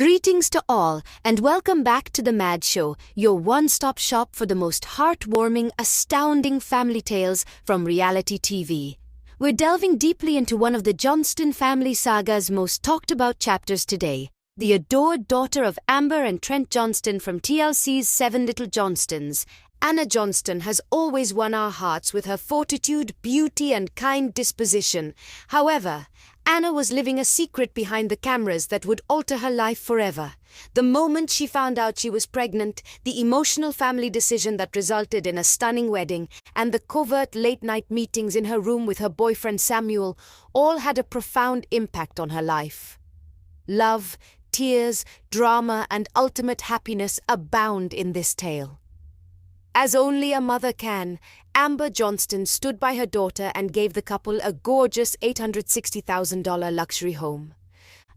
Greetings to all, and welcome back to The Mad Show, your one-stop shop for the most heartwarming, astounding family tales from reality TV. We're delving deeply into one of the Johnston family saga's most talked-about chapters today, the adored daughter of Amber and Trent Johnston from TLC's 7 Little Johnstons. Anna Johnston has always won our hearts with her fortitude, beauty, and kind disposition. However, Anna was living a secret behind the cameras that would alter her life forever. The moment she found out she was pregnant, the emotional family decision that resulted in a stunning wedding, and the covert late-night meetings in her room with her boyfriend Samuel all had a profound impact on her life. Love, tears, drama, and ultimate happiness abound in this tale. As only a mother can, Amber Johnston stood by her daughter and gave the couple a gorgeous $860,000 luxury home.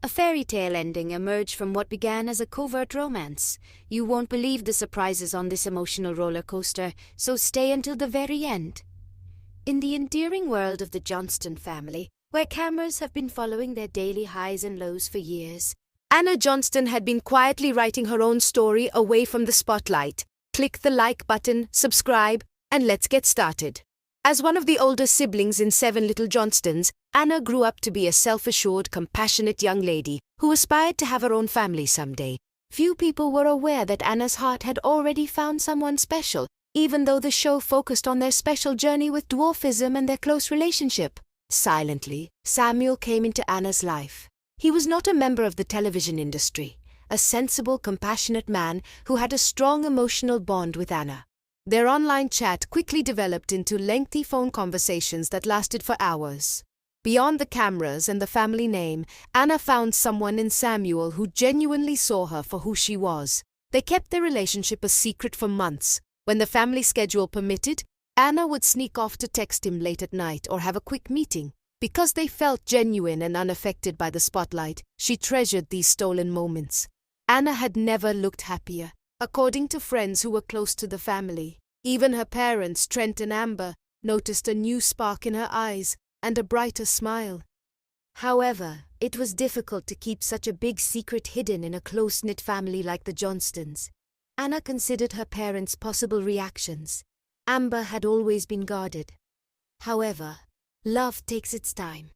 A fairy tale ending emerged from what began as a covert romance. You won't believe the surprises on this emotional roller coaster, so stay until the very end. In the endearing world of the Johnston family, where cameras have been following their daily highs and lows for years, Anna Johnston had been quietly writing her own story away from the spotlight. Click the like button, subscribe, and let's get started. As one of the older siblings in 7 Little Johnstons, Anna grew up to be a self-assured, compassionate young lady who aspired to have her own family someday. Few people were aware that Anna's heart had already found someone special, even though the show focused on their special journey with dwarfism and their close relationship. Silently, Samuel came into Anna's life. He was not a member of the television industry. A sensible, compassionate man who had a strong emotional bond with Anna. Their online chat quickly developed into lengthy phone conversations that lasted for hours. Beyond the cameras and the family name, Anna found someone in Samuel who genuinely saw her for who she was. They kept their relationship a secret for months. When the family schedule permitted, Anna would sneak off to text him late at night or have a quick meeting. Because they felt genuine and unaffected by the spotlight, she treasured these stolen moments. Anna had never looked happier. According to friends who were close to the family, even her parents, Trent and Amber, noticed a new spark in her eyes and a brighter smile. However, it was difficult to keep such a big secret hidden in a close-knit family like the Johnstons. Anna considered her parents' possible reactions. Amber had always been guarded. However, love takes its time.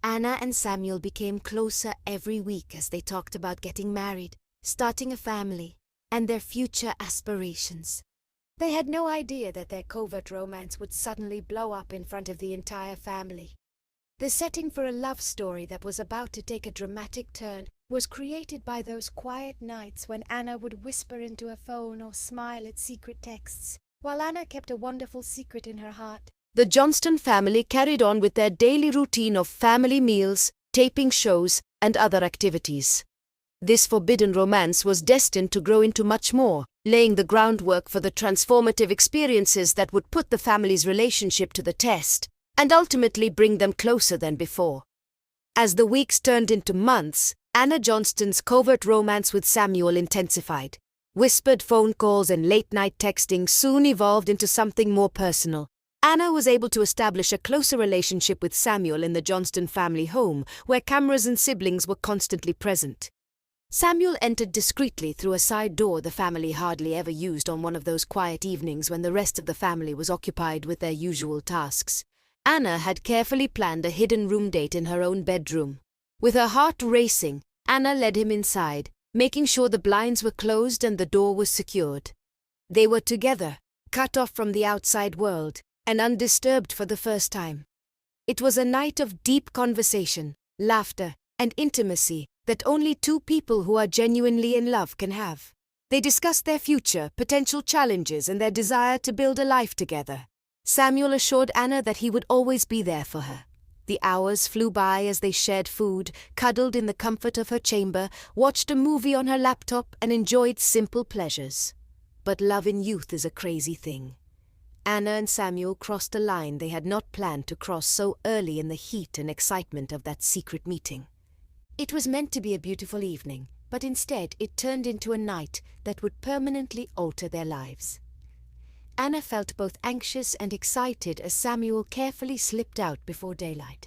Anna and Samuel became closer every week as they talked about getting married, starting a family, and their future aspirations. They had no idea that their covert romance would suddenly blow up in front of the entire family. The setting for a love story that was about to take a dramatic turn was created by those quiet nights when Anna would whisper into her phone or smile at secret texts, while Anna kept a wonderful secret in her heart. The Johnston family carried on with their daily routine of family meals, taping shows, and other activities. This forbidden romance was destined to grow into much more, laying the groundwork for the transformative experiences that would put the family's relationship to the test, and ultimately bring them closer than before. As the weeks turned into months, Anna Johnston's covert romance with Samuel intensified. Whispered phone calls and late-night texting soon evolved into something more personal. Anna was able to establish a closer relationship with Samuel in the Johnston family home, where cameras and siblings were constantly present. Samuel entered discreetly through a side door the family hardly ever used on one of those quiet evenings when the rest of the family was occupied with their usual tasks. Anna had carefully planned a hidden room date in her own bedroom. With her heart racing, Anna led him inside, making sure the blinds were closed and the door was secured. They were together, cut off from the outside world, and undisturbed for the first time. It was a night of deep conversation, laughter, and intimacy that only two people who are genuinely in love can have. They discussed their future, potential challenges, and their desire to build a life together. Samuel assured Anna that he would always be there for her. The hours flew by as they shared food, cuddled in the comfort of her chamber, watched a movie on her laptop, and enjoyed simple pleasures. But love in youth is a crazy thing. Anna and Samuel crossed a line they had not planned to cross so early in the heat and excitement of that secret meeting. It was meant to be a beautiful evening, but instead it turned into a night that would permanently alter their lives. Anna felt both anxious and excited as Samuel carefully slipped out before daylight.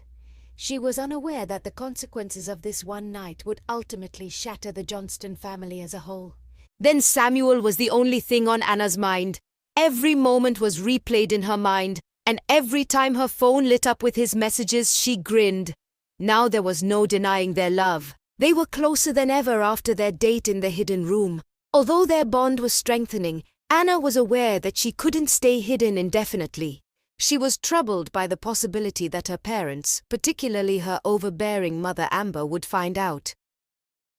she was unaware that the consequences of this one night would ultimately shatter the Johnston family as a whole. Then Samuel was the only thing on Anna's mind. Every moment was replayed in her mind, and every time her phone lit up with his messages, she grinned. Now there was no denying their love. They were closer than ever after their date in the hidden room. Although their bond was strengthening, Anna was aware that she couldn't stay hidden indefinitely. She was troubled by the possibility that her parents, particularly her overbearing mother Amber, would find out.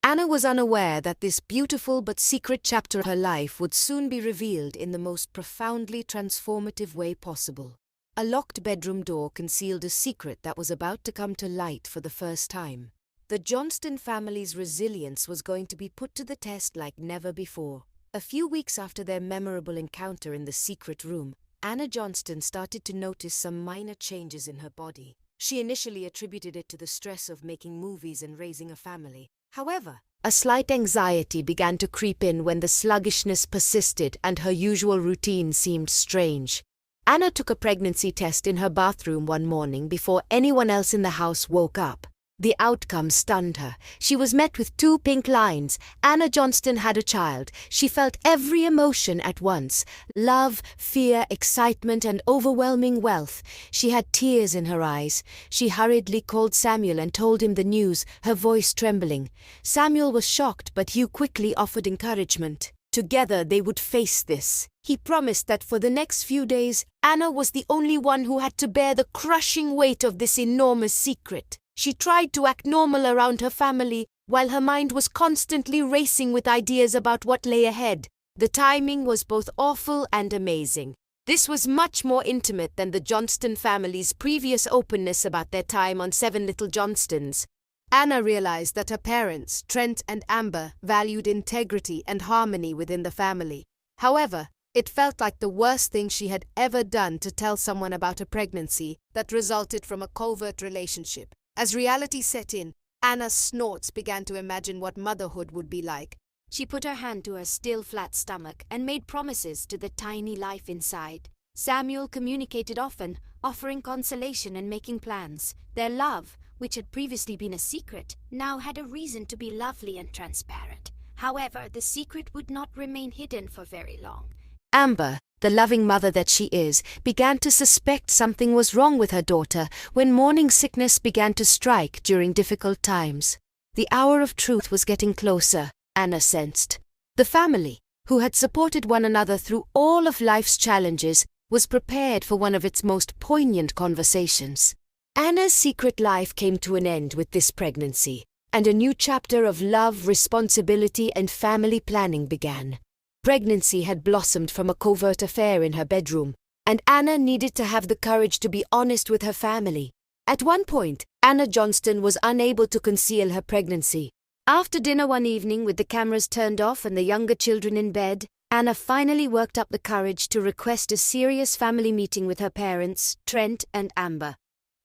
Anna was unaware that this beautiful but secret chapter of her life would soon be revealed in the most profoundly transformative way possible. A locked bedroom door concealed a secret that was about to come to light for the first time. The Johnston family's resilience was going to be put to the test like never before. A few weeks after their memorable encounter in the secret room, Anna Johnston started to notice some minor changes in her body. She initially attributed it to the stress of making movies and raising a family. However, a slight anxiety began to creep in when the sluggishness persisted and her usual routine seemed strange. Anna took a pregnancy test in her bathroom one morning before anyone else in the house woke up. The outcome stunned her. She was met with 2 pink lines. Anna Johnston had a child. She felt every emotion at once: love, fear, excitement, and overwhelming wealth. She had tears in her eyes. She hurriedly called Samuel and told him the news, her voice trembling. Samuel was shocked, but Hugh quickly offered encouragement. Together they would face this. He promised that for the next few days, Anna was the only one who had to bear the crushing weight of this enormous secret. She tried to act normal around her family, while her mind was constantly racing with ideas about what lay ahead. The timing was both awful and amazing. This was much more intimate than the Johnston family's previous openness about their time on 7 Little Johnstons. Anna realized that her parents, Trent and Amber, valued integrity and harmony within the family. However, it felt like the worst thing she had ever done to tell someone about a pregnancy that resulted from a covert relationship. As reality set in, Anna's snorts began to imagine what motherhood would be like. She put her hand to her still flat stomach and made promises to the tiny life inside. Samuel communicated often, offering consolation and making plans. Their love, which had previously been a secret, now had a reason to be lovely and transparent. However, the secret would not remain hidden for very long. Amber, the loving mother that she is, began to suspect something was wrong with her daughter when morning sickness began to strike during difficult times. The hour of truth was getting closer, Anna sensed. The family, who had supported one another through all of life's challenges, was prepared for one of its most poignant conversations. Anna's secret life came to an end with this pregnancy, and a new chapter of love, responsibility, and family planning began. Pregnancy had blossomed from a covert affair in her bedroom, and Anna needed to have the courage to be honest with her family. At one point, Anna Johnston was unable to conceal her pregnancy. After dinner one evening, with the cameras turned off and the younger children in bed, Anna finally worked up the courage to request a serious family meeting with her parents, Trent and Amber.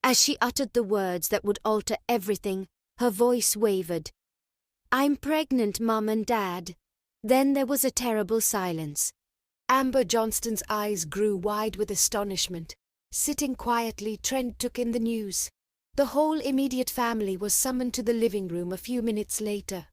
As she uttered the words that would alter everything, her voice wavered. "I'm pregnant, Mum and Dad." Then there was a terrible silence. Amber Johnston's eyes grew wide with astonishment. Sitting quietly, Trent took in the news. The whole immediate family was summoned to the living room a few minutes later.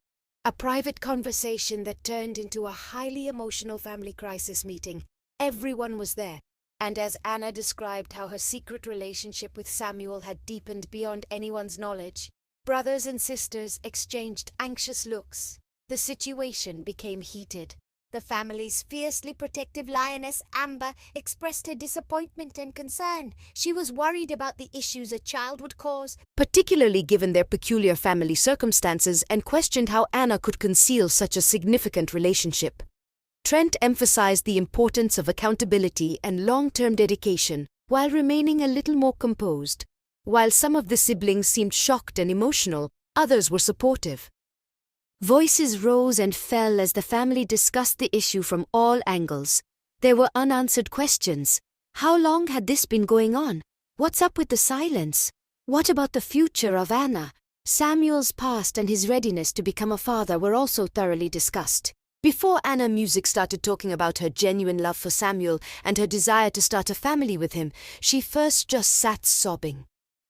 A private conversation that turned into a highly emotional family crisis meeting. Everyone was there, and as Anna described how her secret relationship with Samuel had deepened beyond anyone's knowledge, brothers and sisters exchanged anxious looks. The situation became heated. The family's fiercely protective lioness, Amber, expressed her disappointment and concern. She was worried about the issues a child would cause, particularly given their peculiar family circumstances, and questioned how Anna could conceal such a significant relationship. Trent emphasized the importance of accountability and long-term dedication, while remaining a little more composed. While some of the siblings seemed shocked and emotional, others were supportive. Voices rose and fell as the family discussed the issue from all angles. There were unanswered questions. How long had this been going on? What's up with the silence? What about the future of Anna? Samuel's past and his readiness to become a father were also thoroughly discussed. Before Anna Music started talking about her genuine love for Samuel and her desire to start a family with him, she first just sat sobbing.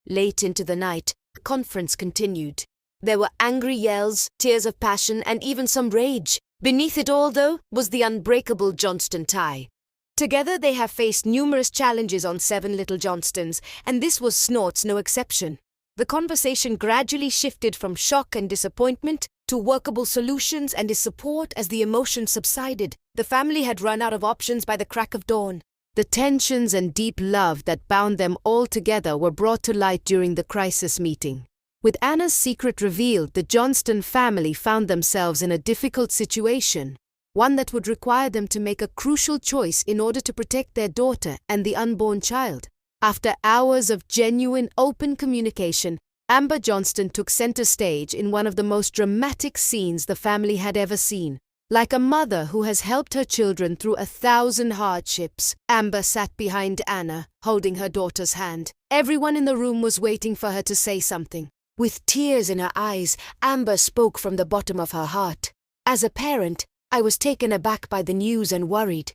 Late into the night, the conference continued. There were angry yells, tears of passion, and even some rage. Beneath it all, though, was the unbreakable Johnston tie. Together they have faced numerous challenges on 7 Little Johnstons, and this was Snort's no exception. The conversation gradually shifted from shock and disappointment to workable solutions and his support as the emotion subsided. The family had run out of options by the crack of dawn. The tensions and deep love that bound them all together were brought to light during the crisis meeting. With Anna's secret revealed, the Johnston family found themselves in a difficult situation, one that would require them to make a crucial choice in order to protect their daughter and the unborn child. After hours of genuine, open communication, Amber Johnston took center stage in one of the most dramatic scenes the family had ever seen. Like a mother who has helped her children through 1,000 hardships, Amber sat behind Anna, holding her daughter's hand. Everyone in the room was waiting for her to say something. With tears in her eyes, Amber spoke from the bottom of her heart. As a parent, I was taken aback by the news and worried.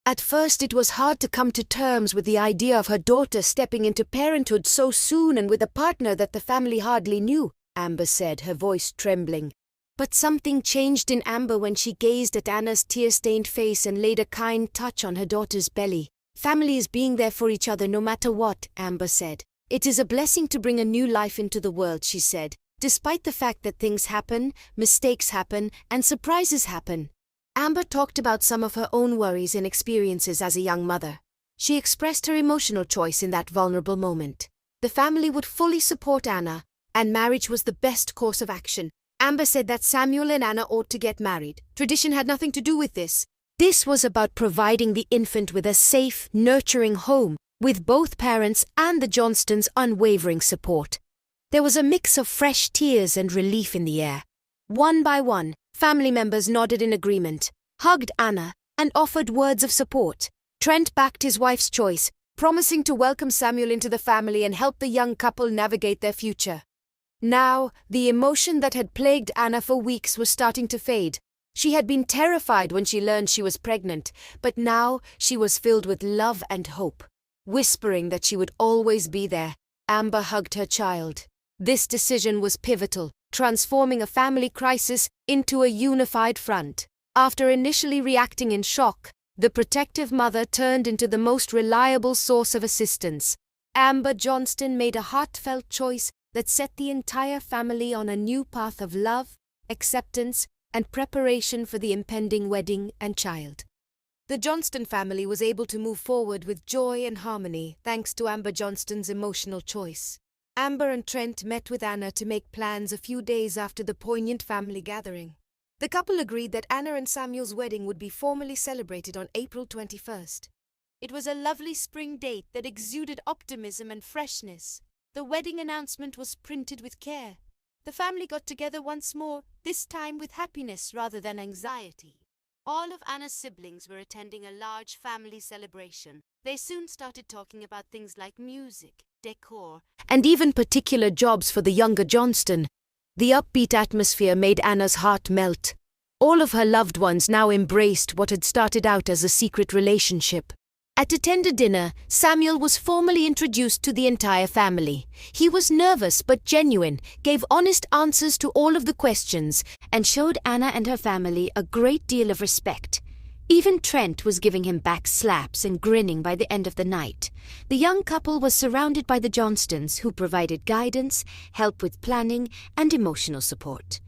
At first, it was hard to come to terms with the idea of her daughter stepping into parenthood so soon and with a partner that the family hardly knew, Amber said, her voice trembling. But something changed in Amber when she gazed at Anna's tear-stained face and laid a kind touch on her daughter's belly. Family is being there for each other no matter what, Amber said. It is a blessing to bring a new life into the world, she said. Despite the fact that things happen, mistakes happen, and surprises happen. Amber talked about some of her own worries and experiences as a young mother. She expressed her emotional choice in that vulnerable moment. The family would fully support Anna, and marriage was the best course of action. Amber said that Samuel and Anna ought to get married. Tradition had nothing to do with this. This was about providing the infant with a safe, nurturing home, with both parents and the Johnstons' unwavering support. There was a mix of fresh tears and relief in the air. One by one, family members nodded in agreement, hugged Anna, and offered words of support. Trent backed his wife's choice, promising to welcome Samuel into the family and help the young couple navigate their future. Now, the emotion that had plagued Anna for weeks was starting to fade. She had been terrified when she learned she was pregnant, but now she was filled with love and hope. Whispering that she would always be there, Amber hugged her child. This decision was pivotal, transforming a family crisis into a unified front. After initially reacting in shock, the protective mother turned into the most reliable source of assistance. Amber Johnston made a heartfelt choice that set the entire family on a new path of love, acceptance, and preparation for the impending wedding and child. The Johnston family was able to move forward with joy and harmony thanks to Amber Johnston's emotional choice. Amber and Trent met with Anna to make plans a few days after the poignant family gathering. The couple agreed that Anna and Samuel's wedding would be formally celebrated on April 21st. It was a lovely spring date that exuded optimism and freshness. The wedding announcement was printed with care. The family got together once more, this time with happiness rather than anxiety. All of Anna's siblings were attending a large family celebration. They soon started talking about things like music, decor, and even particular jobs for the younger Johnston. The upbeat atmosphere made Anna's heart melt. All of her loved ones now embraced what had started out as a secret relationship. At a tender dinner, Samuel was formally introduced to the entire family. He was nervous but genuine, gave honest answers to all of the questions, and showed Anna and her family a great deal of respect. Even Trent was giving him back slaps and grinning by the end of the night. The young couple was surrounded by the Johnstons, who provided guidance, help with planning, and emotional support.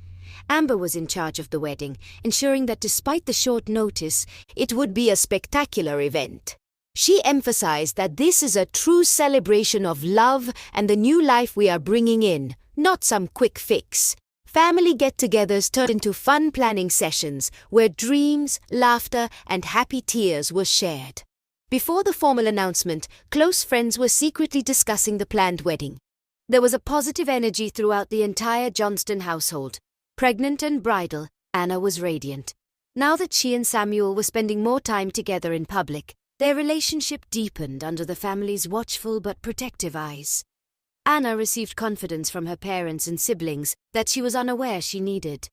Amber was in charge of the wedding, ensuring that despite the short notice, it would be a spectacular event. She emphasized that this is a true celebration of love and the new life we are bringing in, not some quick fix. Family get-togethers turned into fun planning sessions where dreams, laughter, and happy tears were shared. Before the formal announcement, close friends were secretly discussing the planned wedding. There was a positive energy throughout the entire Johnston household. Pregnant and bridal, Anna was radiant. Now that she and Samuel were spending more time together in public, their relationship deepened under the family's watchful but protective eyes. Anna received confidence from her parents and siblings that she was unaware she needed.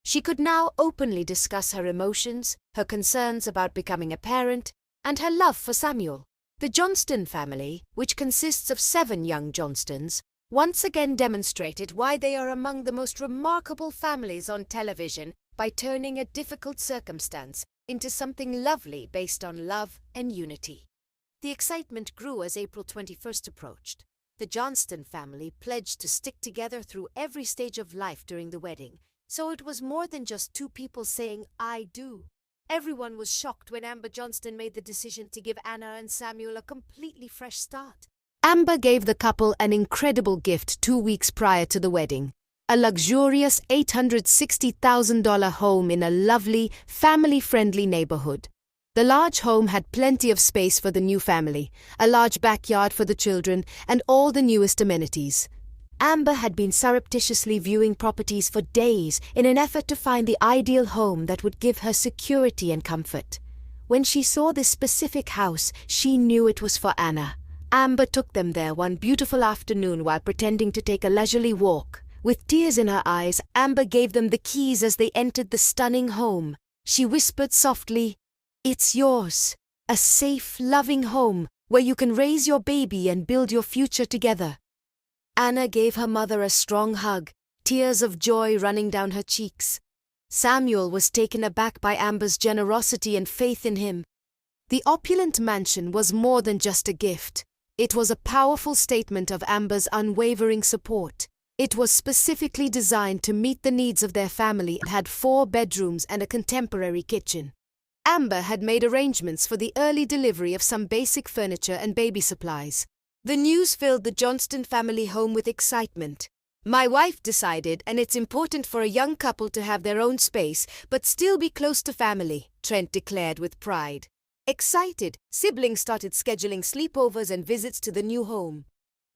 She could now openly discuss her emotions, her concerns about becoming a parent, and her love for Samuel. The Johnston family, which consists of 7 young Johnstons, once again demonstrated why they are among the most remarkable families on television by turning a difficult circumstance into something lovely based on love and unity. The excitement grew as April 21st approached. The Johnston family pledged to stick together through every stage of life during the wedding, so it was more than just 2 people saying, "I do." Everyone was shocked when Amber Johnston made the decision to give Anna and Samuel a completely fresh start. Amber gave the couple an incredible gift 2 weeks prior to the wedding, a luxurious $860,000 home in a lovely, family-friendly neighborhood. The large home had plenty of space for the new family, a large backyard for the children, and all the newest amenities. Amber had been surreptitiously viewing properties for days in an effort to find the ideal home that would give her security and comfort. When she saw this specific house, she knew it was for Anna. Amber took them there one beautiful afternoon while pretending to take a leisurely walk. With tears in her eyes, Amber gave them the keys as they entered the stunning home. She whispered softly, "It's yours. A safe, loving home where you can raise your baby and build your future together." Anna gave her mother a strong hug, tears of joy running down her cheeks. Samuel was taken aback by Amber's generosity and faith in him. The opulent mansion was more than just a gift. It was a powerful statement of Amber's unwavering support. It was specifically designed to meet the needs of their family and had 4 bedrooms and a contemporary kitchen. Amber had made arrangements for the early delivery of some basic furniture and baby supplies. The news filled the Johnston family home with excitement. "My wife decided, and it's important for a young couple to have their own space, but still be close to family," Trent declared with pride. Excited, siblings started scheduling sleepovers and visits to the new home.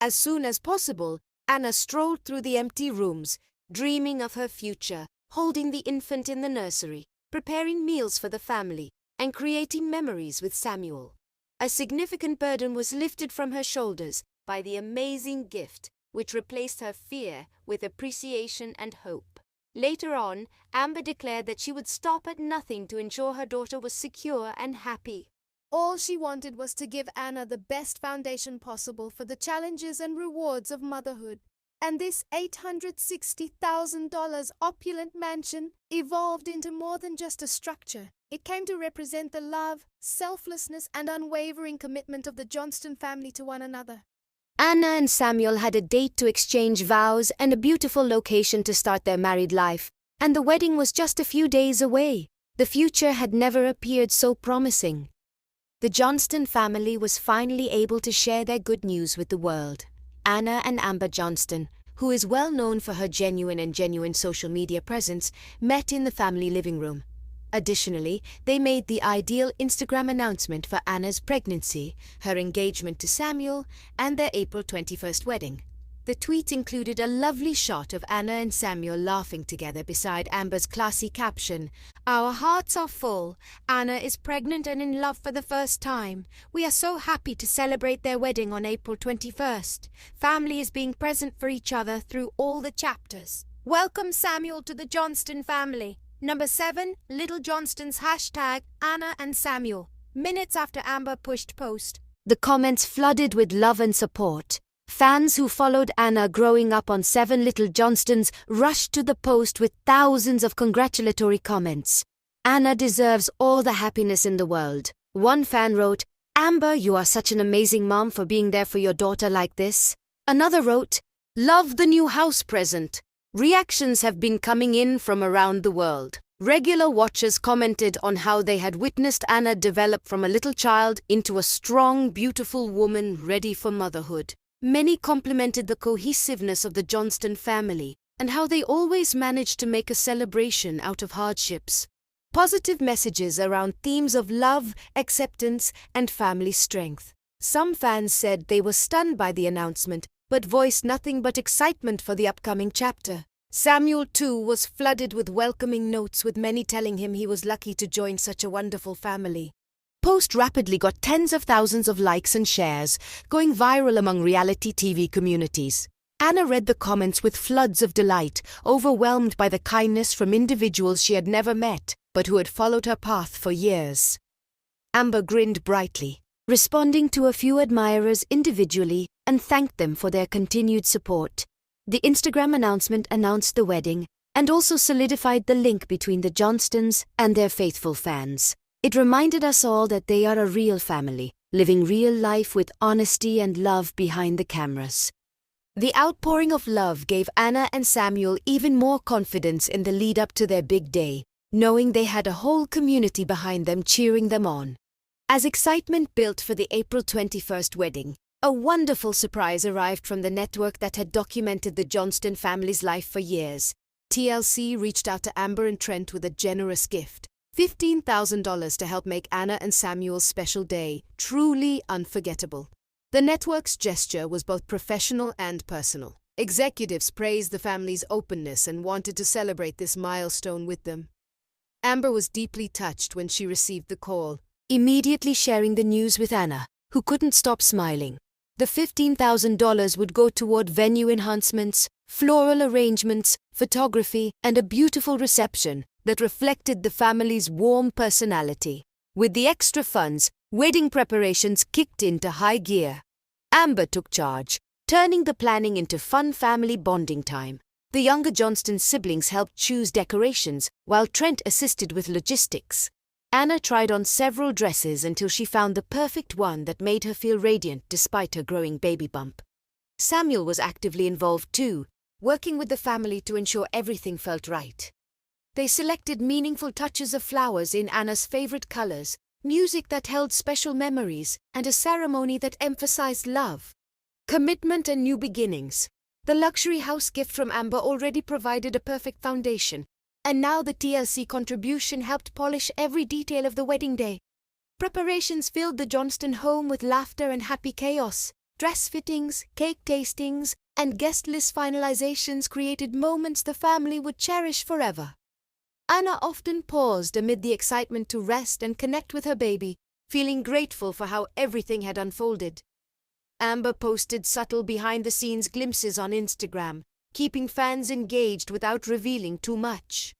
As soon as possible, Anna strolled through the empty rooms, dreaming of her future, holding the infant in the nursery, preparing meals for the family, and creating memories with Samuel. A significant burden was lifted from her shoulders by the amazing gift, which replaced her fear with appreciation and hope. Later on, Amber declared that she would stop at nothing to ensure her daughter was secure and happy. All she wanted was to give Anna the best foundation possible for the challenges and rewards of motherhood. And this $860,000 opulent mansion evolved into more than just a structure. It came to represent the love, selflessness, and unwavering commitment of the Johnston family to one another. Anna and Samuel had a date to exchange vows and a beautiful location to start their married life, and the wedding was just a few days away. The future had never appeared so promising. The Johnston family was finally able to share their good news with the world. Anna and Amber Johnston, who is well known for her genuine social media presence, met in the family living room. Additionally, they made the ideal Instagram announcement for Anna's pregnancy, her engagement to Samuel, and their April 21st wedding. The tweet included a lovely shot of Anna and Samuel laughing together beside Amber's classy caption, "Our hearts are full. Anna is pregnant and in love for the first time. We are so happy to celebrate their wedding on April 21st. Family is being present for each other through all the chapters. Welcome Samuel to the Johnston family. Number 7, Little Johnstons # Anna and Samuel." Minutes after Amber pushed post, the comments flooded with love and support. Fans who followed Anna growing up on 7 Little Johnstons rushed to the post with thousands of congratulatory comments. "Anna deserves all the happiness in the world." One fan wrote, "Amber, you are such an amazing mom for being there for your daughter like this." Another wrote, "Love the new house present." Reactions have been coming in from around the world. Regular watchers commented on how they had witnessed Anna develop from a little child into a strong, beautiful woman ready for motherhood. Many complimented the cohesiveness of the Johnston family and how they always managed to make a celebration out of hardships. Positive messages around themes of love, acceptance, and family strength. Some fans said they were stunned by the announcement, but voiced nothing but excitement for the upcoming chapter. Samuel, too, was flooded with welcoming notes, with many telling him he was lucky to join such a wonderful family. Post rapidly got tens of thousands of likes and shares, going viral among reality TV communities. Anna read the comments with floods of delight, overwhelmed by the kindness from individuals she had never met, but who had followed her path for years. Amber grinned brightly, responding to a few admirers individually and thanked them for their continued support. The Instagram announcement announced the wedding and also solidified the link between the Johnstons and their faithful fans. It reminded us all that they are a real family, living real life with honesty and love behind the cameras. The outpouring of love gave Anna and Samuel even more confidence in the lead up to their big day, knowing they had a whole community behind them cheering them on. As excitement built for the April 21st wedding, a wonderful surprise arrived from the network that had documented the Johnston family's life for years. TLC reached out to Amber and Trent with a generous gift, $15,000 to help make Anna and Samuel's special day truly unforgettable. The network's gesture was both professional and personal. Executives praised the family's openness and wanted to celebrate this milestone with them. Amber was deeply touched when she received the call, immediately sharing the news with Anna, who couldn't stop smiling. The $15,000 would go toward venue enhancements, floral arrangements, photography, and a beautiful reception that reflected the family's warm personality. With the extra funds, wedding preparations kicked into high gear. Amber took charge, turning the planning into fun family bonding time. The younger Johnston siblings helped choose decorations, while Trent assisted with logistics. Anna tried on several dresses until she found the perfect one that made her feel radiant despite her growing baby bump. Samuel was actively involved too, working with the family to ensure everything felt right. They selected meaningful touches of flowers in Anna's favorite colors, music that held special memories, and a ceremony that emphasized love, commitment, and new beginnings. The luxury house gift from Amber already provided a perfect foundation, and now the TLC contribution helped polish every detail of the wedding day. Preparations filled the Johnston home with laughter and happy chaos. Dress fittings, cake tastings, and guest list finalizations created moments the family would cherish forever. Anna often paused amid the excitement to rest and connect with her baby, feeling grateful for how everything had unfolded. Amber posted subtle behind-the-scenes glimpses on Instagram, keeping fans engaged without revealing too much.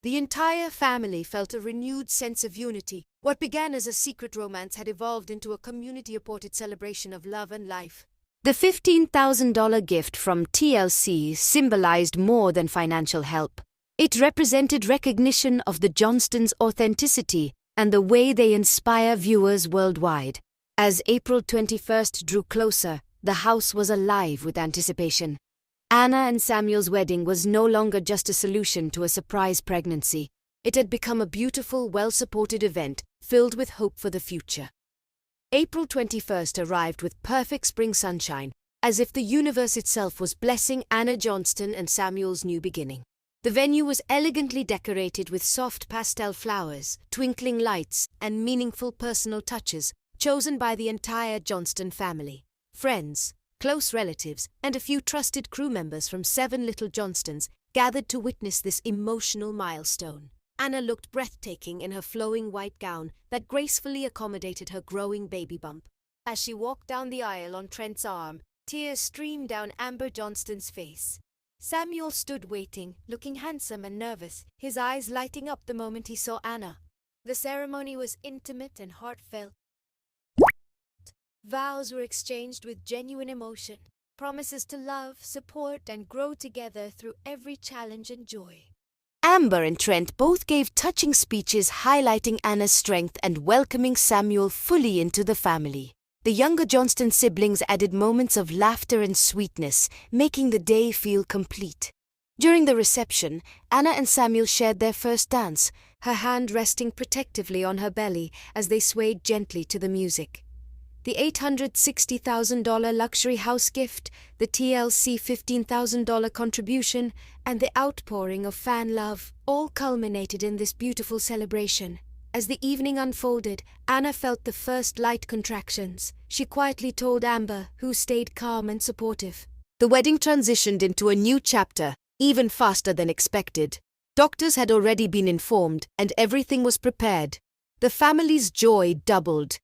The entire family felt a renewed sense of unity. What began as a secret romance had evolved into a community-reported celebration of love and life. The $15,000 gift from TLC symbolized more than financial help. It represented recognition of the Johnstons' authenticity and the way they inspire viewers worldwide. As April 21st drew closer, the house was alive with anticipation. Anna and Samuel's wedding was no longer just a solution to a surprise pregnancy. It had become a beautiful, well-supported event filled with hope for the future. April 21st arrived with perfect spring sunshine, as if the universe itself was blessing Anna Johnston and Samuel's new beginning. The venue was elegantly decorated with soft pastel flowers, twinkling lights, and meaningful personal touches chosen by the entire Johnston family. Friends, close relatives, and a few trusted crew members from 7 Little Johnstons gathered to witness this emotional milestone. Anna looked breathtaking in her flowing white gown that gracefully accommodated her growing baby bump. As she walked down the aisle on Trent's arm, tears streamed down Amber Johnston's face. Samuel stood waiting, looking handsome and nervous, his eyes lighting up the moment he saw Anna. The ceremony was intimate and heartfelt. Vows were exchanged with genuine emotion, promises to love, support, and grow together through every challenge and joy. Amber and Trent both gave touching speeches highlighting Anna's strength and welcoming Samuel fully into the family. The younger Johnston siblings added moments of laughter and sweetness, making the day feel complete. During the reception, Anna and Samuel shared their first dance, her hand resting protectively on her belly as they swayed gently to the music. The $860,000 luxury house gift, the TLC $15,000 contribution, and the outpouring of fan love all culminated in this beautiful celebration. As the evening unfolded, Anna felt the first light contractions. She quietly told Amber, who stayed calm and supportive. The wedding transitioned into a new chapter, even faster than expected. Doctors had already been informed, and everything was prepared. The family's joy doubled.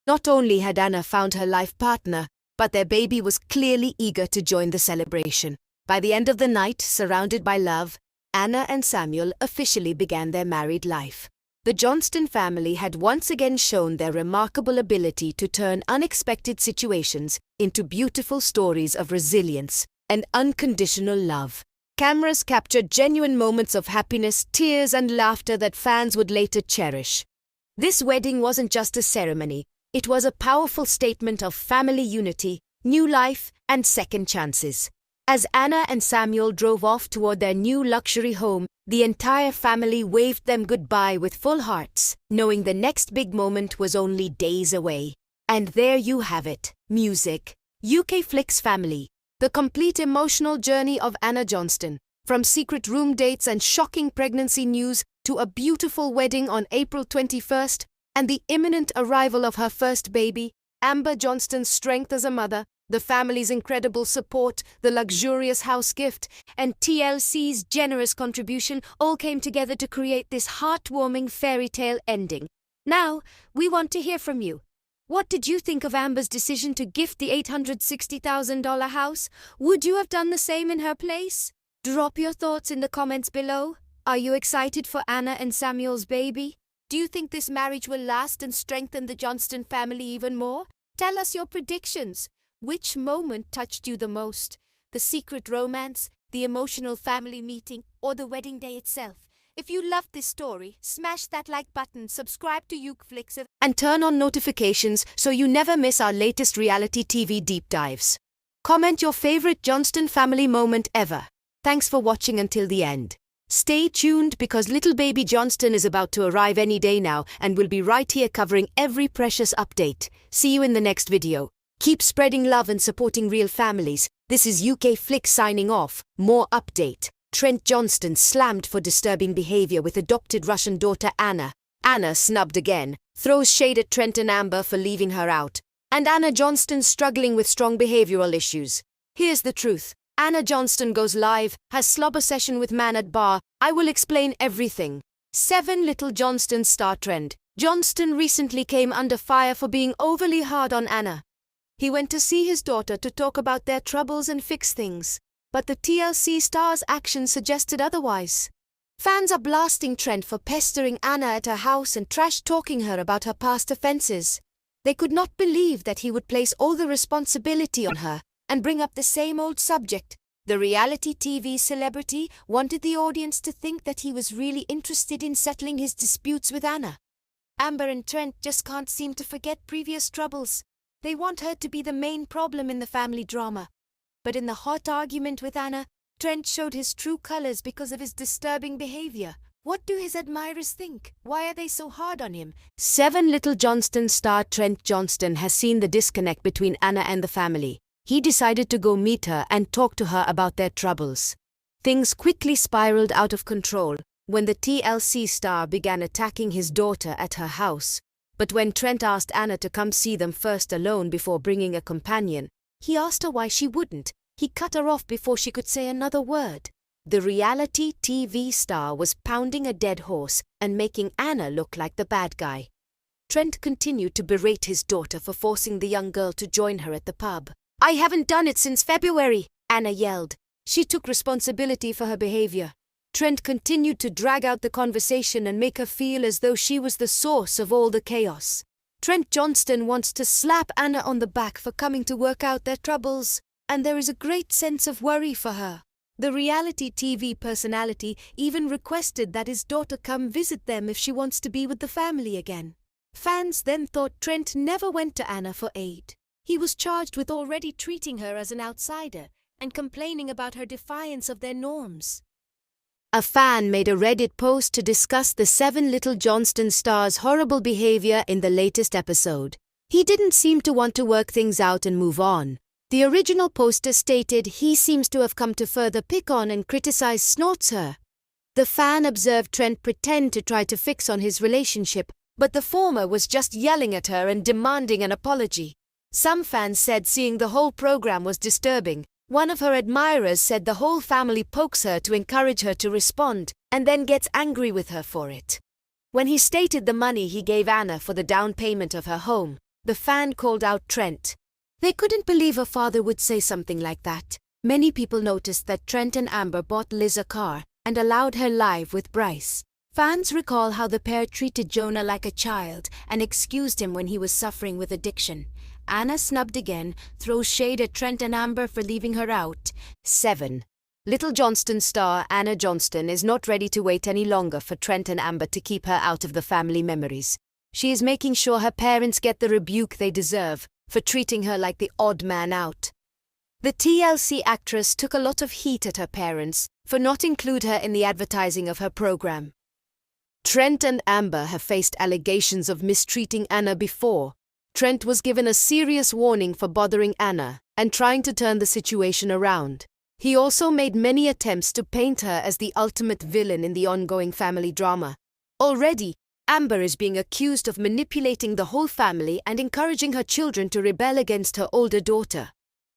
Not only had Anna found her life partner, but their baby was clearly eager to join the celebration. By the end of the night, surrounded by love, Anna and Samuel officially began their married life. The Johnston family had once again shown their remarkable ability to turn unexpected situations into beautiful stories of resilience and unconditional love. Cameras captured genuine moments of happiness, tears, and laughter that fans would later cherish. This wedding wasn't just a ceremony, it was a powerful statement of family unity, new life, and second chances. As Anna and Samuel drove off toward their new luxury home, the entire family waved them goodbye with full hearts, knowing the next big moment was only days away. And there you have it, music. UK Flicks family. The complete emotional journey of Anna Johnston, from secret room dates and shocking pregnancy news to a beautiful wedding on April 21st and the imminent arrival of her first baby, Amber Johnston's strength as a mother, the family's incredible support, the luxurious house gift, and TLC's generous contribution all came together to create this heartwarming fairy tale ending. Now, we want to hear from you. What did you think of Amber's decision to gift the $860,000 house? Would you have done the same in her place? Drop your thoughts in the comments below. Are you excited for Anna and Samuel's baby? Do you think this marriage will last and strengthen the Johnston family even more? Tell us your predictions. Which moment touched you the most? The secret romance, the emotional family meeting, or the wedding day itself? If you loved this story, smash that like button, subscribe to UK Flicks, and turn on notifications so you never miss our latest reality TV deep dives. Comment your favorite Johnston family moment ever. Thanks for watching until the end. Stay tuned because little baby Johnston is about to arrive any day now and will be right here covering every precious update. See you in the next video. Keep spreading love and supporting real families. This is UK Flicks signing off. More update. Trent Johnston slammed for disturbing behavior with adopted Russian daughter Anna. Anna snubbed again, throws shade at Trent and Amber for leaving her out. And Anna Johnston struggling with strong behavioral issues. Here's the truth. Anna Johnston goes live, has slobber session with man at bar. I will explain everything. 7 Little Johnstons star Trent Johnston recently came under fire for being overly hard on Anna. He went to see his daughter to talk about their troubles and fix things. But the TLC star's actions suggested otherwise. Fans are blasting Trent for pestering Anna at her house and trash-talking her about her past offences. They could not believe that he would place all the responsibility on her and bring up the same old subject. The reality TV celebrity wanted the audience to think that he was really interested in settling his disputes with Anna. Amber and Trent just can't seem to forget previous troubles. They want her to be the main problem in the family drama. But in the hot argument with Anna, Trent showed his true colors because of his disturbing behavior. What do his admirers think? Why are they so hard on him? 7 Little Johnstons star Trent Johnston has seen the disconnect between Anna and the family. He decided to go meet her and talk to her about their troubles. Things quickly spiraled out of control when the TLC star began attacking his daughter at her house. But when Trent asked Anna to come see them first alone before bringing a companion, he asked her why she wouldn't. He cut her off before she could say another word. The reality TV star was pounding a dead horse and making Anna look like the bad guy. Trent continued to berate his daughter for forcing the young girl to join her at the pub. "I haven't done it since February," Anna yelled. She took responsibility for her behavior. Trent continued to drag out the conversation and make her feel as though she was the source of all the chaos. Trent Johnston wants to slap Anna on the back for coming to work out their troubles, and there is a great sense of worry for her. The reality TV personality even requested that his daughter come visit them if she wants to be with the family again. Fans then thought Trent never went to Anna for aid. He was charged with already treating her as an outsider and complaining about her defiance of their norms. A fan made a Reddit post to discuss the 7 Little Johnston star's horrible behavior in the latest episode. He didn't seem to want to work things out and move on. The original poster stated he seems to have come to further pick on and criticize Snorts her. The fan observed Trent pretend to try to fix on his relationship, but the former was just yelling at her and demanding an apology. Some fans said seeing the whole program was disturbing. One of her admirers said the whole family pokes her to encourage her to respond, and then gets angry with her for it. When he stated the money he gave Anna for the down payment of her home, the fan called out Trent. They couldn't believe her father would say something like that. Many people noticed that Trent and Amber bought Liz a car and allowed her live with Bryce. Fans recall how the pair treated Jonah like a child and excused him when he was suffering with addiction. Anna, snubbed again, throws shade at Trent and Amber for leaving her out. 7. Little Johnston star Anna Johnston is not ready to wait any longer for Trent and Amber to keep her out of the family memories. She is making sure her parents get the rebuke they deserve for treating her like the odd man out. The TLC actress took a lot of heat at her parents for not include her in the advertising of her program. Trent and Amber have faced allegations of mistreating Anna before. Trent was given a serious warning for bothering Anna and trying to turn the situation around. He also made many attempts to paint her as the ultimate villain in the ongoing family drama. Already, Amber is being accused of manipulating the whole family and encouraging her children to rebel against her older daughter.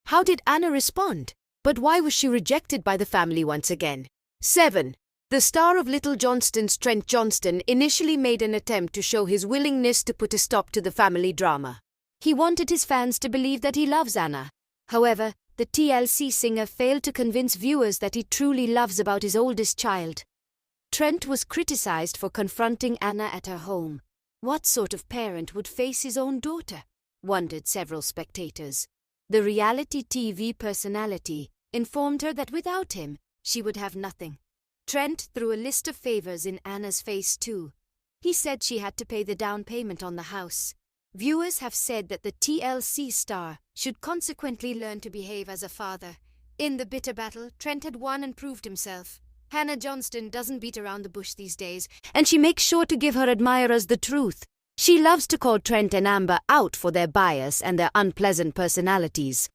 How did Anna respond? But why was she rejected by the family once again? 7. The star of Little Johnstons, Trent Johnston, initially made an attempt to show his willingness to put a stop to the family drama. He wanted his fans to believe that he loves Anna. However, the TLC singer failed to convince viewers that he truly loves about his oldest child. Trent was criticized for confronting Anna at her home. What sort of parent would face his own daughter? Wondered several spectators. The reality TV personality informed her that without him, she would have nothing. Trent threw a list of favors in Anna's face too. He said she had to pay the down payment on the house. Viewers have said that the TLC star should consequently learn to behave as a father. In the bitter battle, Trent had won and proved himself. Hannah Johnston doesn't beat around the bush these days, and she makes sure to give her admirers the truth. She loves to call Trent and Amber out for their bias and their unpleasant personalities.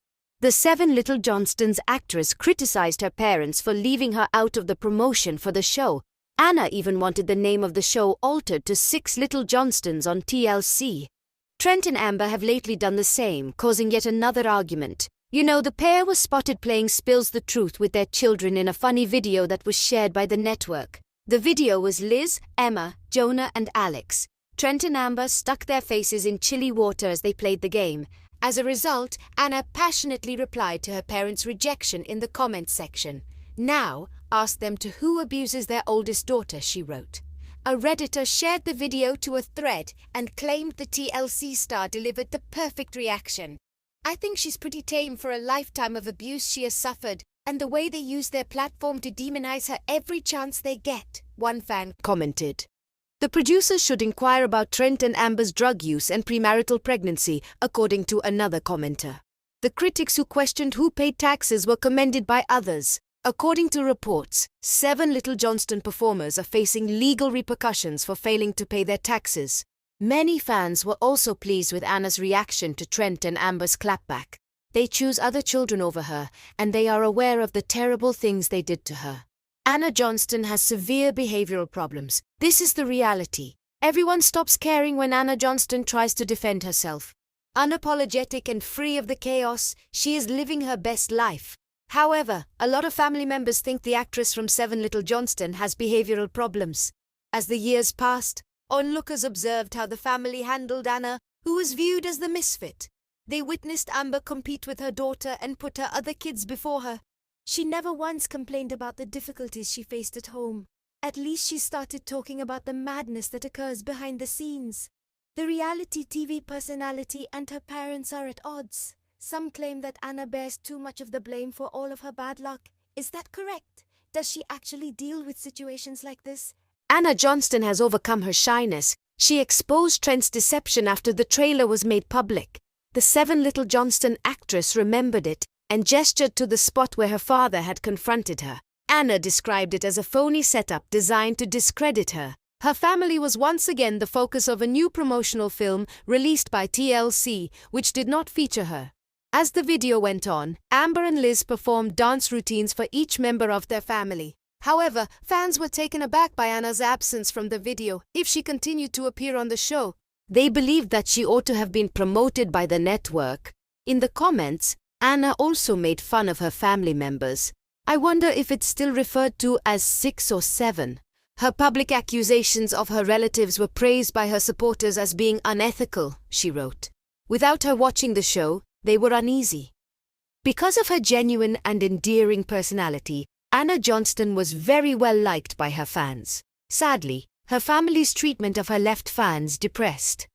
The 7 Little Johnstons actress criticized her parents for leaving her out of the promotion for the show. Anna even wanted the name of the show altered to 6 Little Johnstons on TLC. Trent and Amber have lately done the same, causing yet another argument. You know, the pair was spotted playing Spills the Truth with their children in a funny video that was shared by the network. The video was Liz, Emma, Jonah and Alex. Trent and Amber stuck their faces in chilly water as they played the game. As a result, Anna passionately replied to her parents' rejection in the comments section. Now, ask them to who abuses their oldest daughter, she wrote. A Redditor shared the video to a thread and claimed the TLC star delivered the perfect reaction. I think she's pretty tame for a lifetime of abuse she has suffered, and the way they use their platform to demonize her every chance they get, one fan commented. The producers should inquire about Trent and Amber's drug use and premarital pregnancy, according to another commenter. The critics who questioned who paid taxes were commended by others. According to reports, 7 Little Johnston performers are facing legal repercussions for failing to pay their taxes. Many fans were also pleased with Anna's reaction to Trent and Amber's clapback. They choose other children over her, and they are aware of the terrible things they did to her. Anna Johnston has severe behavioral problems. This is the reality. Everyone stops caring when Anna Johnston tries to defend herself. Unapologetic and free of the chaos, she is living her best life. However, a lot of family members think the actress from 7 Little Johnston has behavioral problems. As the years passed, onlookers observed how the family handled Anna, who was viewed as the misfit. They witnessed Amber compete with her daughter and put her other kids before her. She never once complained about the difficulties she faced at home. At least she started talking about the madness that occurs behind the scenes. The reality TV personality and her parents are at odds. Some claim that Anna bears too much of the blame for all of her bad luck. Is that correct? Does she actually deal with situations like this? Anna Johnston has overcome her shyness. She exposed Trent's deception after the trailer was made public. The 7 Little Johnston actress remembered it and gestured to the spot where her father had confronted her. Anna described it as a phony setup designed to discredit her. Her family was once again the focus of a new promotional film released by TLC, which did not feature her. As the video went on, Amber and Liz performed dance routines for each member of their family. However, fans were taken aback by Anna's absence from the video if she continued to appear on the show. They believed that she ought to have been promoted by the network. In the comments, Anna also made fun of her family members. I wonder if it's still referred to as 6 or 7. Her public accusations of her relatives were praised by her supporters as being unethical, she wrote. Without her watching the show, they were uneasy. Because of her genuine and endearing personality, Anna Johnston was very well liked by her fans. Sadly, Her family's treatment of her left fans depressed.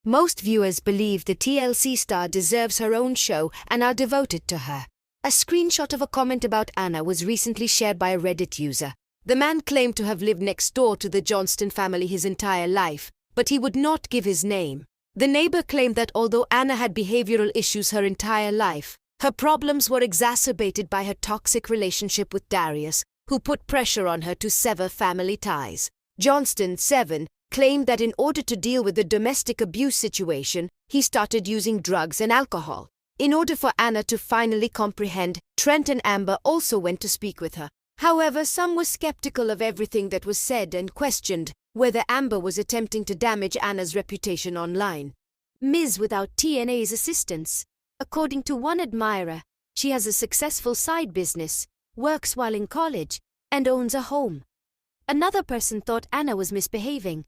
Most viewers believe the TLC star deserves her own show and are devoted to her. A screenshot of a comment about Anna was recently shared by a Reddit user. The man claimed to have lived next door to the Johnston family his entire life, but he would not give his name. The neighbor claimed that although Anna had behavioral issues her entire life, her problems were exacerbated by her toxic relationship with Darius, who put pressure on her to sever family ties. Johnston, 7, claimed that in order to deal with the domestic abuse situation, he started using drugs and alcohol. In order for Anna to finally comprehend, Trent and Amber also went to speak with her. However, some were skeptical of everything that was said and questioned whether Amber was attempting to damage Anna's reputation online. Ms. without TNA's assistance. According to one admirer, she has a successful side business, works while in college, and owns a home. Another person thought Anna was misbehaving.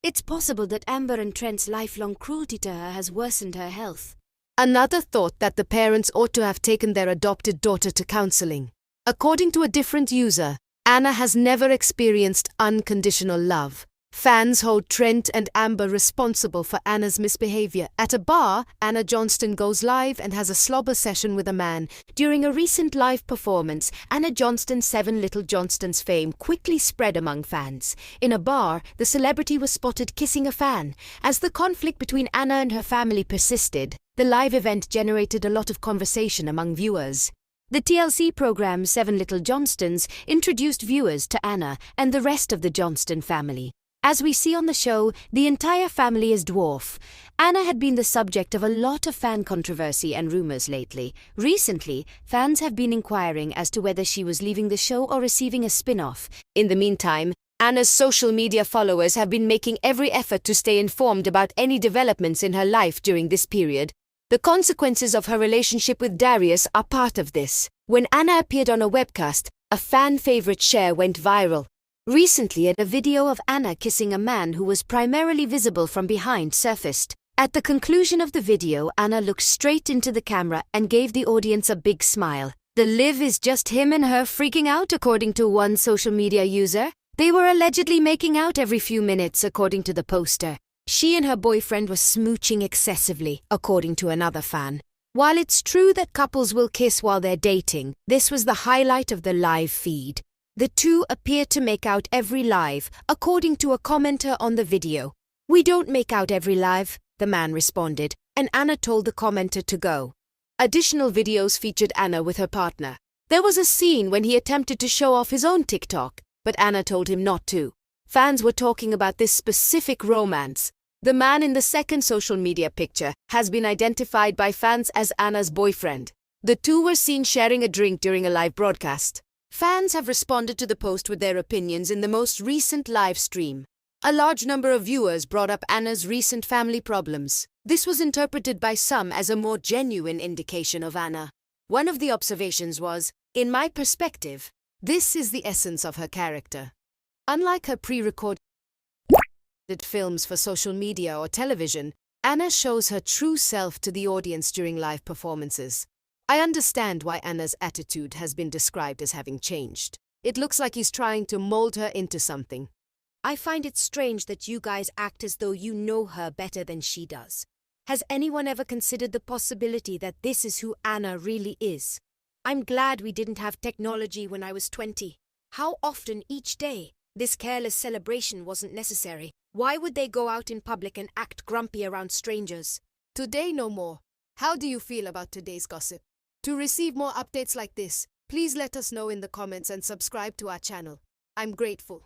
It's possible that Amber and Trent's lifelong cruelty to her has worsened her health. Another thought that the parents ought to have taken their adopted daughter to counseling. According to a different user, Anna has never experienced unconditional love. Fans hold Trent and Amber responsible for Anna's misbehavior. At a bar, Anna Johnston goes live and has a slobber session with a man. During a recent live performance, Anna Johnston's 7 Little Johnstons fame quickly spread among fans. In a bar, the celebrity was spotted kissing a fan. As the conflict between Anna and her family persisted, the live event generated a lot of conversation among viewers. The TLC program 7 Little Johnstons introduced viewers to Anna and the rest of the Johnston family. As we see on the show, the entire family is Dwarf. Anna had been the subject of a lot of fan controversy and rumors lately. Recently, fans have been inquiring as to whether she was leaving the show or receiving a spin-off. In the meantime, Anna's social media followers have been making every effort to stay informed about any developments in her life during this period. The consequences of her relationship with Darius are part of this. When Anna appeared on a webcast, a fan favorite share went viral. Recently, a video of Anna kissing a man who was primarily visible from behind surfaced. At the conclusion of the video, Anna looked straight into the camera and gave the audience a big smile. The live is just him and her freaking out, according to one social media user. They were allegedly making out every few minutes, according to the poster. She and her boyfriend were smooching excessively, according to another fan. While it's true that couples will kiss while they're dating, this was the highlight of the live feed. The two appear to make out every live, according to a commenter on the video. "We don't make out every live," the man responded, and Anna told the commenter to go. Additional videos featured Anna with her partner. There was a scene when he attempted to show off his own TikTok, but Anna told him not to. Fans were talking about this specific romance. The man in the second social media picture has been identified by fans as Anna's boyfriend. The two were seen sharing a drink during a live broadcast. Fans have responded to the post with their opinions in the most recent live stream. A large number of viewers brought up Anna's recent family problems. This was interpreted by some as a more genuine indication of Anna. One of the observations was, "In my perspective, this is the essence of her character." Unlike her pre-recorded films for social media or television, Anna shows her true self to the audience during live performances. I understand why Anna's attitude has been described as having changed. It looks like he's trying to mold her into something. I find it strange that you guys act as though you know her better than she does. Has anyone ever considered the possibility that this is who Anna really is? I'm glad we didn't have technology when I was 20. How often each day? This careless celebration wasn't necessary. Why would they go out in public and act grumpy around strangers? Today no more. How do you feel about today's gossip? To receive more updates like this, please let us know in the comments and subscribe to our channel. I'm grateful.